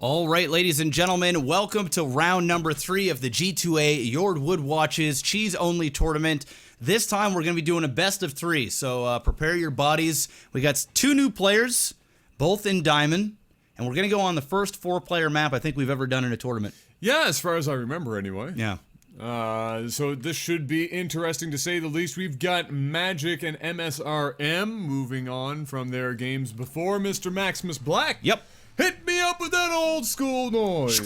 All right, ladies and gentlemen, welcome to round number 3 of the G2A JORD Wood Watches Cheese Only Tournament. This time we're going to be doing a best of 3, so prepare your bodies. We got 2 new players, both in Diamond, and we're going to go on the first 4-player map I think we've ever done in a tournament. Yeah, as far as I remember anyway. Yeah. So this should be interesting to say the least. We've got Magic and MSRM moving on from their games before. Mr. MaximusBlack. Yep. Hit me up with that old school noise.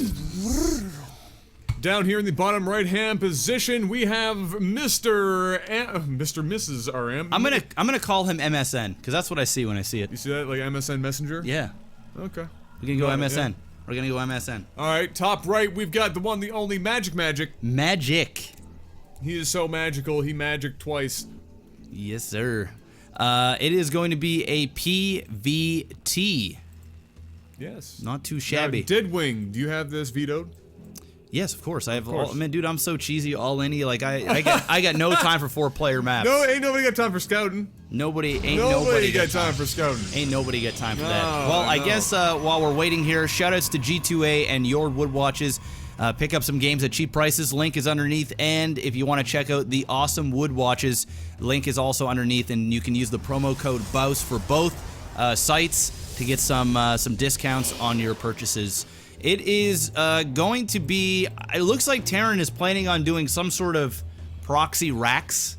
Down here in the bottom right-hand position, we have Mr. Mrs. RM. I'm gonna call him MSN because that's what I see when I see it. You see that, like MSN Messenger? Yeah. Okay. We're gonna go MSN. Yeah. We're gonna go MSN. All right, top right, we've got the one, the only Magic. Magic. He is so magical. He magicked twice. Yes, sir. It is going to be a PVT. Yes. Not too shabby. Now, Deadwing, do you have this vetoed? Yes, of course. I have. Course. Man, dude, I'm so cheesy, all inny. Like I got no time for 4-player maps. No, ain't nobody got time for scouting. Nobody got time for scouting. Ain't nobody got time for No, that. Well, I no. guess while we're waiting here, shoutouts to G2A and JORD Wood Watches. Pick up some games at cheap prices. Link is underneath, and if you want to check out the awesome wood watches, link is also underneath, and you can use the promo code BOUS for both sites to get some discounts on your purchases. It is going to be. It looks like Terran is planning on doing some sort of proxy racks.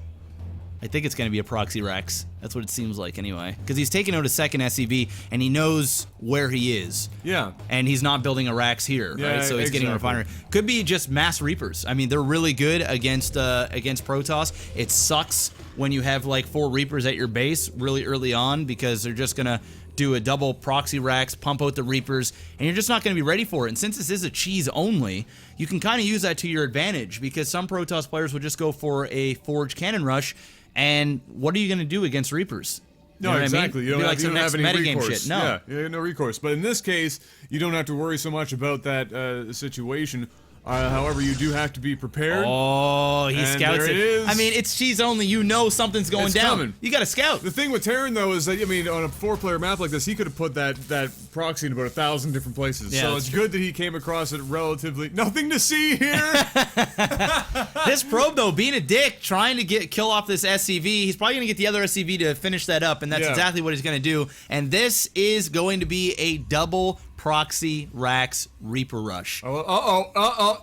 I think it's going to be a proxy racks. That's what it seems like anyway. Because he's taking out a second SCV and he knows where he is. Yeah. And he's not building a racks here, Yeah, right? So he's getting a refinery. Could be just mass Reapers. I mean, they're really good against Protoss. It sucks when you have like 4 Reapers at your base really early on because they're just going to do a double proxy racks, pump out the Reapers, and you're just not going to be ready for it. And since this is a cheese only, you can kind of use that to your advantage because some Protoss players would just go for a Forge Cannon Rush, and what are you going to do against Reapers? No, You know exactly. What I mean? You don't have any metagame recourse. shit. No. Yeah, no recourse. But in this case, you don't have to worry so much about that situation. However, you do have to be prepared. Oh, he scouts there it. it is. I mean, it's cheese only. You know something's going It's down. coming. You got to scout. The thing with Terran, though, is that, I mean, on a 4-player map like this, he could have put that proxy in about 1,000 different places. Yeah, so that's it's good that he came across it relatively. Nothing to see here! This probe, though, being a dick, trying to kill off this SCV, he's probably going to get the other SCV to finish that up, and that's exactly what he's going to do. And this is going to be a double proxy racks Reaper Rush. Oh,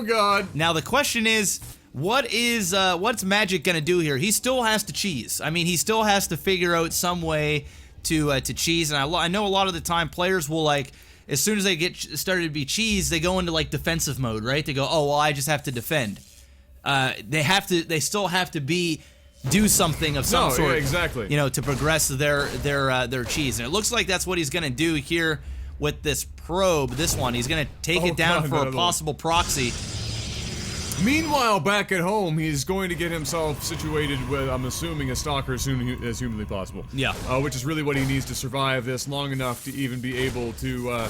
God. Now, the question is, what's Magic going to do here? He still has to cheese. I mean, he still has to figure out some way to cheese, and I know a lot of the time players will, like, as soon as they get started to be cheese, they go into, like, defensive mode, right? They go, oh, well, I just have to defend. They still have to do something of some sort, exactly. You know, to progress their cheese. And it looks like that's what he's going to do here with this probe. This one, he's going to take it down for a possible proxy. Meanwhile, back at home, he's going to get himself situated with, I'm assuming, a stalker as soon as humanly possible. Yeah. Which is really what he needs to survive this long enough to even be able to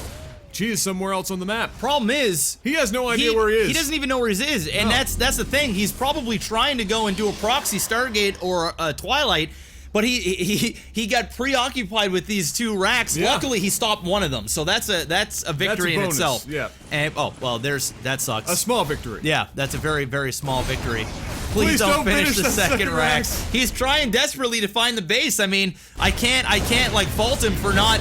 cheese somewhere else on the map. Problem is, he has no idea where he is. He doesn't even know where he is, and that's the thing. He's probably trying to go and do a proxy Stargate or a Twilight, but he got preoccupied with these 2 racks. Yeah. Luckily, he stopped one of them, so that's a victory in bonus. itself. Yeah. And oh well, that sucks. A small victory. Yeah, that's a very, very small victory. Please don't finish the second racks. He's trying desperately to find the base. I mean, I can't like fault him for not,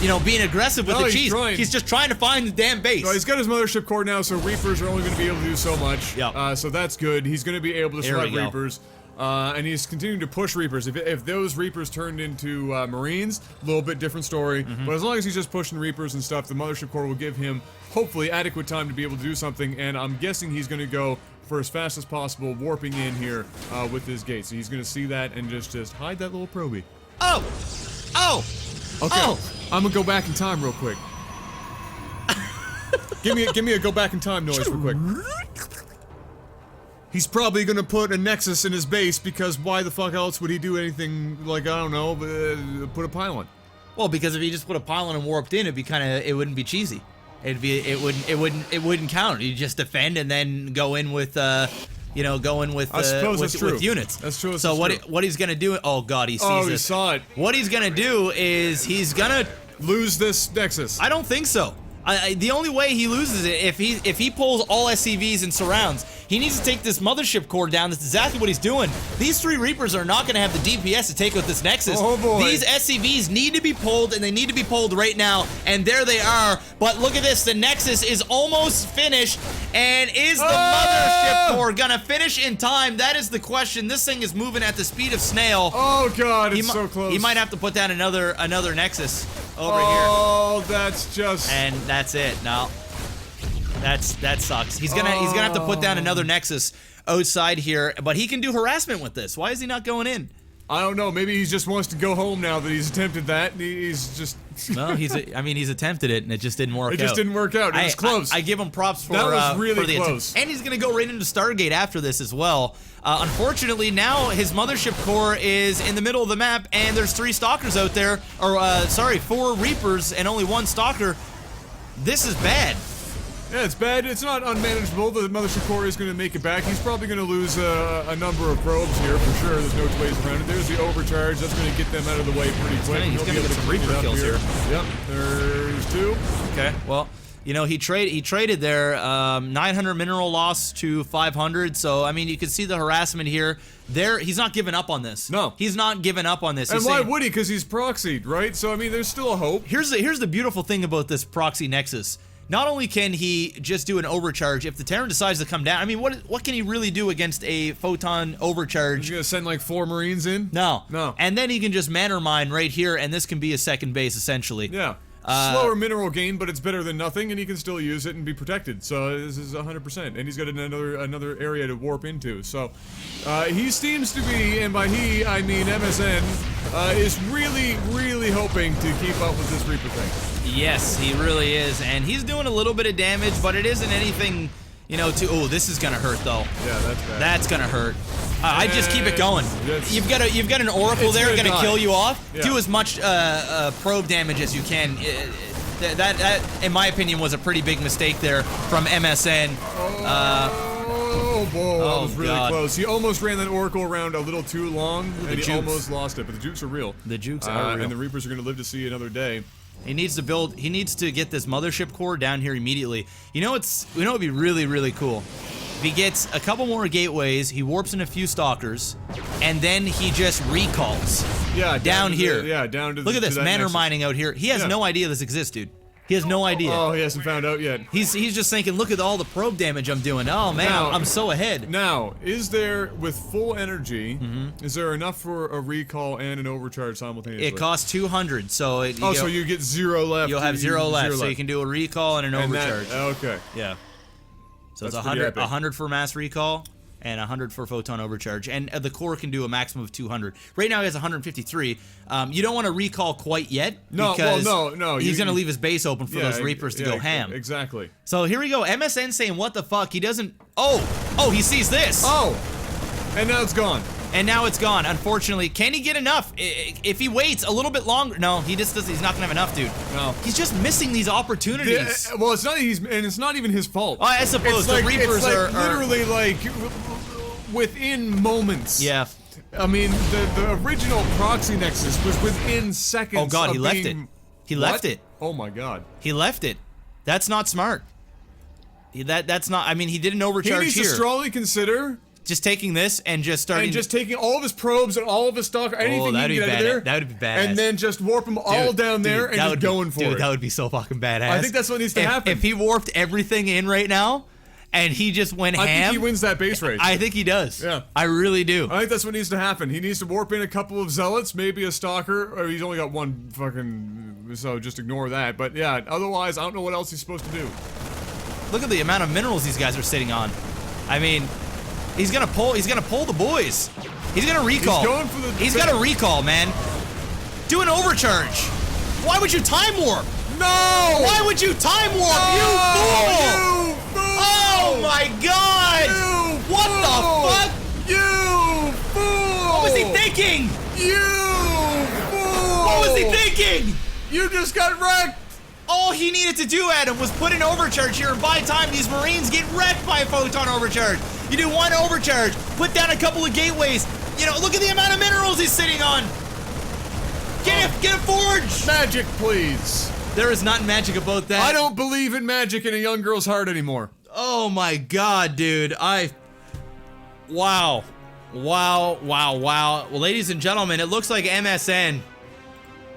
you know, being aggressive with the cheese. He's just trying to find the damn base. No, he's got his mothership core now, so Reapers are only going to be able to do so much. Yep. So that's good. He's going to be able to select Reapers. And he's continuing to push Reapers. If those Reapers turned into Marines, a little bit different story. But as long as he's just pushing Reapers and stuff, the Mothership Core will give him, hopefully, adequate time to be able to do something. And I'm guessing he's going to go for as fast as possible, warping in here with his gate. So he's going to see that and just hide that little probie. Oh! Okay. Oh! I'm going to go back in time real quick. give me a go back in time noise real quick. He's probably gonna put a Nexus in his base because why the fuck else would he do anything like, I don't know, put a pylon? Well, because if he just put a pylon and warped in, it wouldn't be cheesy. It wouldn't count. You just defend and then go in with you know, going with with units. That's true. So what he's gonna do? Oh God, he sees it. Oh, he saw it. What he's gonna do is he's gonna lose this Nexus. I don't think so. The only way he loses it if he pulls all SCVs and surrounds. He needs to take this mothership core down. That's exactly what he's doing. These 3 Reapers are not going to have the DPS to take out this Nexus. Oh boy. These SCVs need to be pulled, and they need to be pulled right now. And there they are. But look at this. The Nexus is almost finished. And is the mothership core going to finish in time? That is the question. This thing is moving at the speed of snail. Oh god, it's so close. He might have to put down another Nexus over here. Oh, that's just... And that's it. No. That sucks. He's gonna have to put down another Nexus outside here, but he can do harassment with this. Why is he not going in? I don't know. Maybe he just wants to go home now that he's attempted that. He's just... No, he's attempted it and it just didn't work out. It just didn't work out. It was close. I give him props for that was really for the close. And he's gonna go right into Stargate after this as well. Unfortunately, now his mothership core is in the middle of the map, and there's 3 stalkers out there, or 4 Reapers and only 1 stalker. This is bad. Yeah, it's bad. It's not unmanageable. The mothership core is going to make it back. He's probably going to lose a number of probes here for sure. There's no 2 ways around it. There's the overcharge. That's going to get them out of the way pretty quick. He's going to get some Reaper kills here. Yep, there's 2. Okay, well, you know, he traded there 900 mineral loss to 500. So I mean, you can see the harassment here. He's not giving up on this. No, he's not giving up on this. And why would he? Because he's proxied, right? So I mean, there's still a hope. Here's the beautiful thing about this proxy Nexus. Not only can he just do an overcharge, if the Terran decides to come down, I mean, what can he really do against a photon overcharge? He's gonna send like 4 Marines in? No. No. And then he can just manor mine right here, and this can be a second base essentially. Yeah. Slower mineral gain, but it's better than nothing, and he can still use it and be protected. So this is 100%, and he's got another area to warp into. So he seems to be, and by he I mean MSN, is really hoping to keep up with this Reaper thing. Yes, he really is, and he's doing a little bit of damage, but it isn't anything, you know. Oh, this is gonna hurt though. Yeah, that's bad. That's gonna hurt. I just keep it going. You've got an Oracle there, gonna kill you off. Yeah. Do as much probe damage as you can. That, in my opinion, was a pretty big mistake there from MSN. Oh boy, that was really God. close. He almost ran that Oracle around a little too long, and he almost lost it. But the jukes are real. The jukes are real. And the Reapers are gonna live to see another day. He needs to get this mothership core down here immediately. You know it'd be really cool. If he gets a couple more gateways, he warps in a few stalkers, and then he just recalls. Yeah, down here. Down to Look at this manor Nexus. mining out here. He has no idea this exists, dude. He has no idea. Oh, he hasn't found out yet. He's just thinking, look at all the probe damage I'm doing. Oh man, I'm so ahead. Now, is there, with full energy, is there enough for a recall and an overcharge simultaneously? It costs 200, so so you get 0 left. You'll have 0 left, so you can do a recall and an overcharge. Okay. Yeah. So That's it's 100 for mass recall and 100 for photon overcharge, and the core can do a maximum of 200. Right now he has 153. You don't want to recall quite yet, because no. He's going to leave his base open for those Reapers to go ham. Exactly. So here we go. MSN saying, what the fuck? He doesn't... Oh, he sees this. Oh, and now it's gone. And now it's gone. Unfortunately, can he get enough? If he waits a little bit longer, no, he just does. He's not gonna have enough, dude. No, he's just missing these opportunities. Well, it's not. And it's not even his fault. Oh, I suppose the Reapers are literally like within moments. Yeah. I mean, the original proxy Nexus was within seconds. Oh god, he left it. He left it. Oh my god. He left it. That's not smart. That's not. I mean, he did an overcharge here. He needs to strongly consider just taking this and just starting. And just taking all of his probes and all of his stock, anything he can get out of there. That would be badass. And then just warp them all down there and just going for it. Dude, that would be so fucking badass. I think that's what needs to happen. If he warped everything in right now, and he just went ham. I think he wins that base race. I think he does. Yeah. I really do. I think that's what needs to happen. He needs to warp in a couple of zealots, maybe a stalker, or he's only got one fucking, so just ignore that. But yeah, otherwise, I don't know what else he's supposed to do. Look at the amount of minerals these guys are sitting on. I mean, he's gonna pull the boys. He's gonna recall. He's going for the... He's got a recall, man. Do an overcharge. Why would you time warp? No! Why would you time warp? No! You fool! You fool! Oh my god! You what fool! the fuck? You fool! What was he thinking? You fool! What was he thinking? You just got wrecked! All he needed to do, Adam, was put an overcharge here and buy time. These Marines get wrecked by a photon overcharge. You do one overcharge, put down a couple of gateways. You know, look at the amount of minerals he's sitting on. Get a forge. Magic, please. There is not magic about that. I don't believe in magic in a young girl's heart anymore. Oh my god, dude. Wow. Wow, wow, wow. Well, ladies and gentlemen, it looks like MSN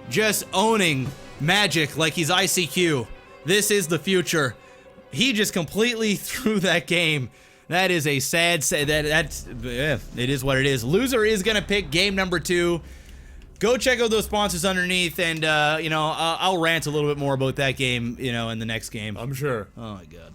just owning magic like he's ICQ. This is the future. He just completely threw that game. That is a sad, it is what it is. Loser is gonna pick game number 2. Go check out those sponsors underneath, and you know, I'll rant a little bit more about that game, you know, in the next game. I'm sure. Oh my god.